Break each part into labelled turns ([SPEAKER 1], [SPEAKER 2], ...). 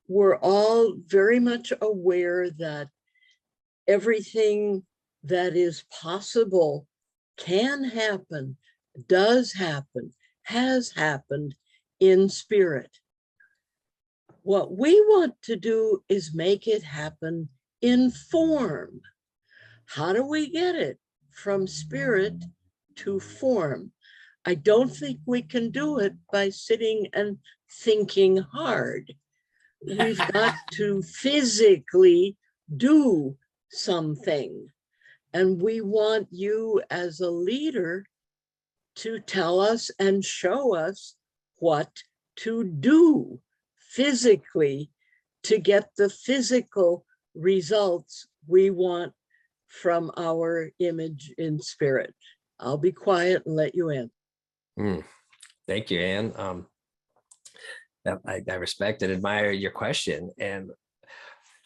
[SPEAKER 1] we're all very much aware that everything that is possible can happen, does happen, has happened in spirit. What we want to do is make it happen in form. How do we get it from spirit to form? I don't think we can do it by sitting and thinking hard. We've got to physically do something. And we want you as a leader to tell us and show us what to do physically to get the physical results we want from our image in spirit. I'll be quiet and let you in.
[SPEAKER 2] Thank you, Anne. I respect and admire your question. And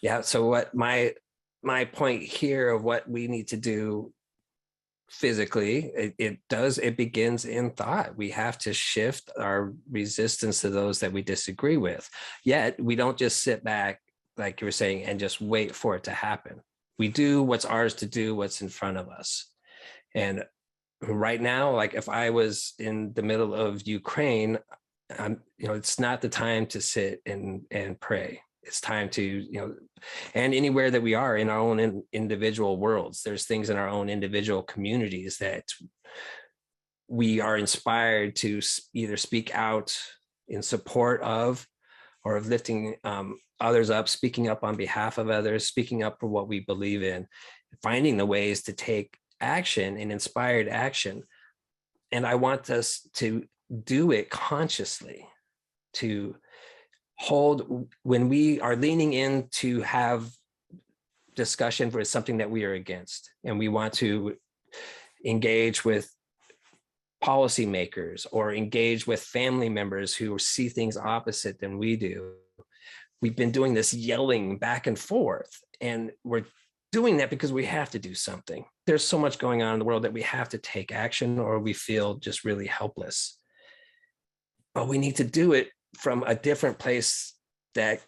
[SPEAKER 2] yeah, so what my point here of what we need to do physically, it begins in thought. We have to shift our resistance to those that we disagree with. Yet we don't just sit back, like you were saying, and just wait for it to happen. We do what's ours to do, what's in front of us. And right now, like if I was in the middle of Ukraine, it's not the time to sit and pray. It's time to, and anywhere that we are in our own individual worlds, there's things in our own individual communities that we are inspired to either speak out in support of, or of lifting others up, speaking up on behalf of others, speaking up for what we believe in, finding the ways to take action and inspired action. And I want us to do it consciously, to hold when we are leaning in to have discussion for something that we are against, and we want to engage with policymakers or engage with family members who see things opposite than we do. We've been doing this yelling back and forth, and we're doing that because we have to do something. There's so much going on in the world that we have to take action, or we feel just really helpless. But we need to do it from a different place that,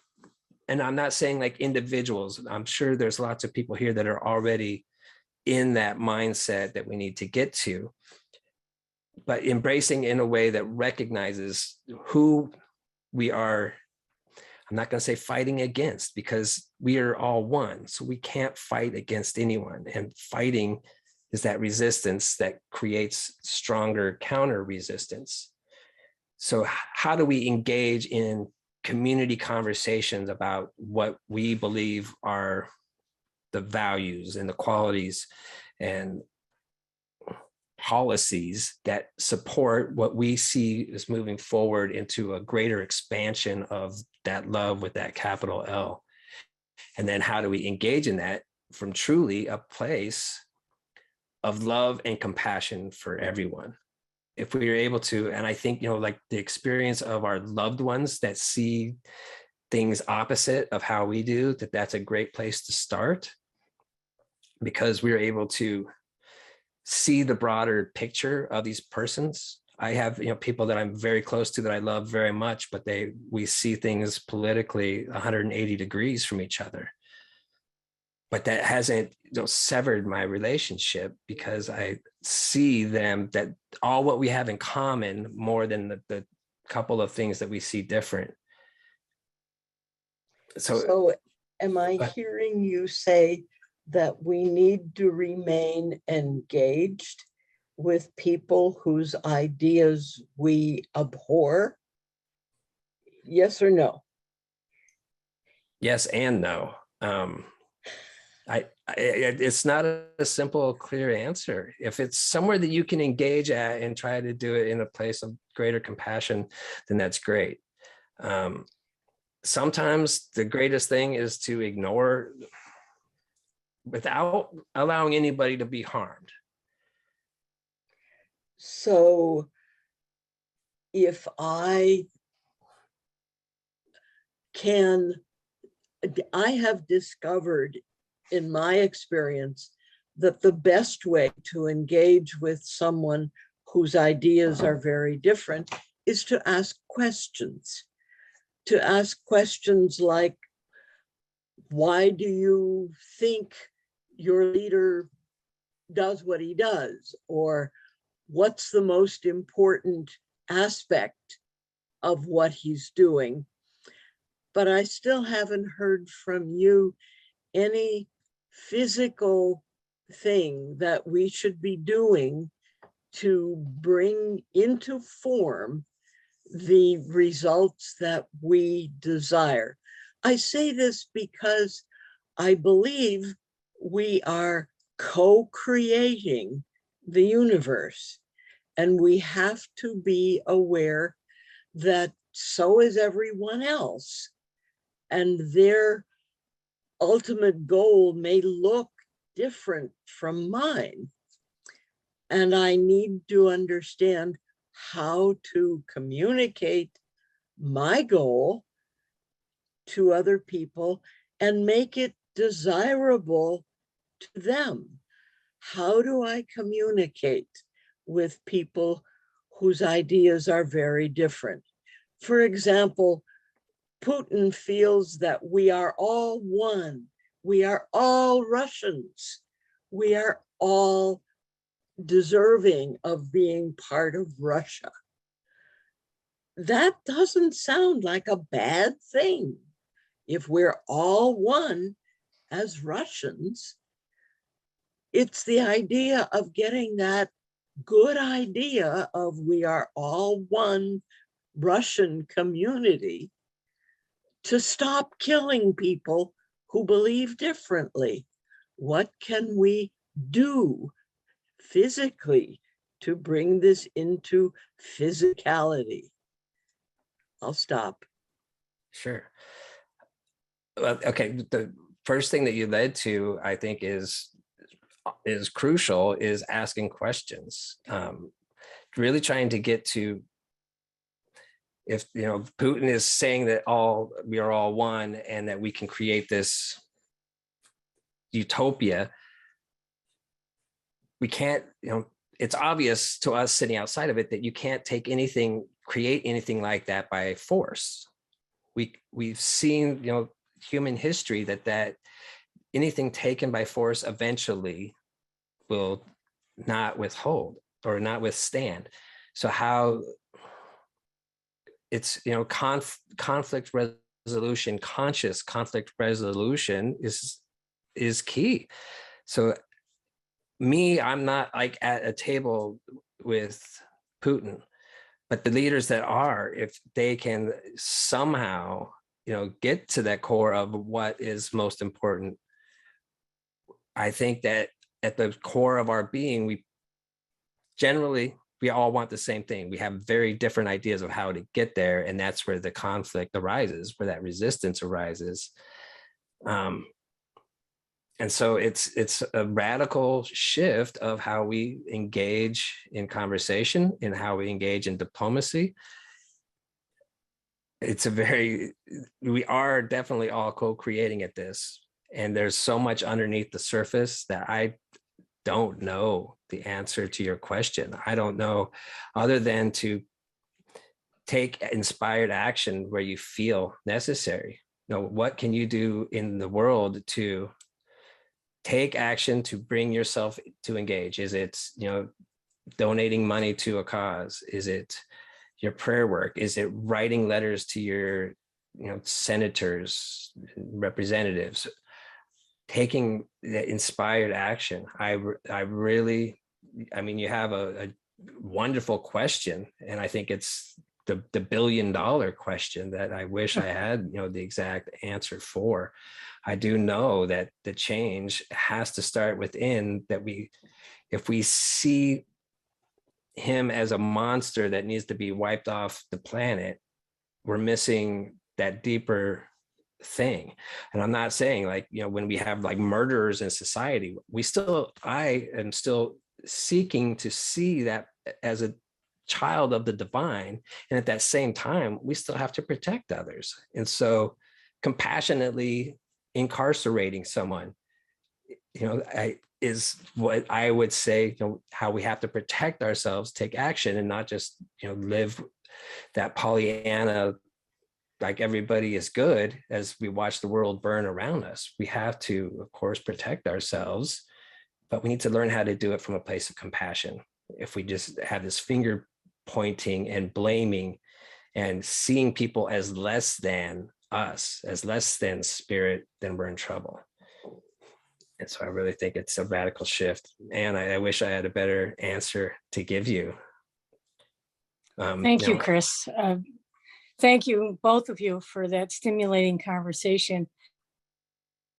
[SPEAKER 2] and I'm not saying like individuals, I'm sure there's lots of people here that are already in that mindset that we need to get to, but embracing in a way that recognizes who we are. I'm not going to say fighting against, because we are all one. So we can't fight against anyone. And fighting is that resistance that creates stronger counter resistance. So how do we engage in community conversations about what we believe are the values and the qualities and policies that support what we see as moving forward into a greater expansion of that love with that capital L? And then how do we engage in that from truly a place of love and compassion for everyone? If we are able to, and I think, like the experience of our loved ones that see things opposite of how we do, that's a great place to start, because we're able to see the broader picture of these persons. I have, people that I'm very close to that I love very much, but we see things politically 180 degrees from each other. But that hasn't severed my relationship, because I see them, that all what we have in common more than the couple of things that we see different.
[SPEAKER 1] So am I hearing you say that we need to remain engaged with people whose ideas we abhor? Yes or no?
[SPEAKER 2] Yes and no. It's not a simple, clear answer. If it's somewhere that you can engage at and try to do it in a place of greater compassion, then that's great. Sometimes the greatest thing is to ignore without allowing anybody to be harmed.
[SPEAKER 1] So if I have discovered in my experience that the best way to engage with someone whose ideas are very different is to ask questions. to ask questions like, why do you think your leader does what he does? Or what's the most important aspect of what he's doing? But I still haven't heard from you any physical thing that we should be doing to bring into form the results that we desire. I say this because I believe we are co-creating the universe, and we have to be aware that so is everyone else, and their ultimate goal may look different from mine. And I need to understand how to communicate my goal to other people and make it desirable to them. How do I communicate with people whose ideas are very different? For example, Putin feels that we are all one. We are all Russians. We are all deserving of being part of Russia. That doesn't sound like a bad thing. If we're all one as Russians, it's the idea of getting that good idea of we are all one Russian community to stop killing people who believe differently. What can we do physically to bring this into physicality? I'll stop.
[SPEAKER 2] Sure. Well, okay. The first thing that you led to, I think, is crucial, is asking questions. Really trying to get to, if Putin is saying that we are all one and that we can create this utopia, we can't, it's obvious to us sitting outside of it that you can't create anything like that by force. We've seen, human history that anything taken by force eventually will not withhold or not withstand. So how it's, conflict resolution, conscious conflict resolution is key. So I'm not like at a table with Putin, but the leaders that are, if they can somehow, get to that core of what is most important, I think that at the core of our being, we all want the same thing. We have very different ideas of how to get there. And that's where the conflict arises, where that resistance arises. And so it's a radical shift of how we engage in conversation and how we engage in diplomacy. We are definitely all co-creating at this. And there's so much underneath the surface that I don't know the answer to your question. I don't know, other than to take inspired action where you feel necessary. What can you do in the world to take action to bring yourself to engage? Is it, donating money to a cause? Is it your prayer work? Is it writing letters to your, senators, representatives? Taking the inspired action. I really, you have a wonderful question, and I think it's the $1 billion question that I wish I had, the exact answer for. I do know that the change has to start within, that if we see him as a monster that needs to be wiped off the planet, we're missing that deeper thing. And I'm not saying when we have murderers in society, I am still seeking to see that as a child of the divine. And at that same time, we still have to protect others. And so compassionately incarcerating someone, is what I would say, how we have to protect ourselves, take action, and not just, live that Pollyanna like everybody is good as we watch the world burn around us. We have to, of course, protect ourselves, but we need to learn how to do it from a place of compassion. If we just have this finger pointing and blaming and seeing people as less than us, as less than spirit, then we're in trouble. And so I really think it's a radical shift. And I wish I had a better answer to give you.
[SPEAKER 3] Thank you,
[SPEAKER 2] Now,
[SPEAKER 3] Chris. Thank you, both of you, for that stimulating conversation.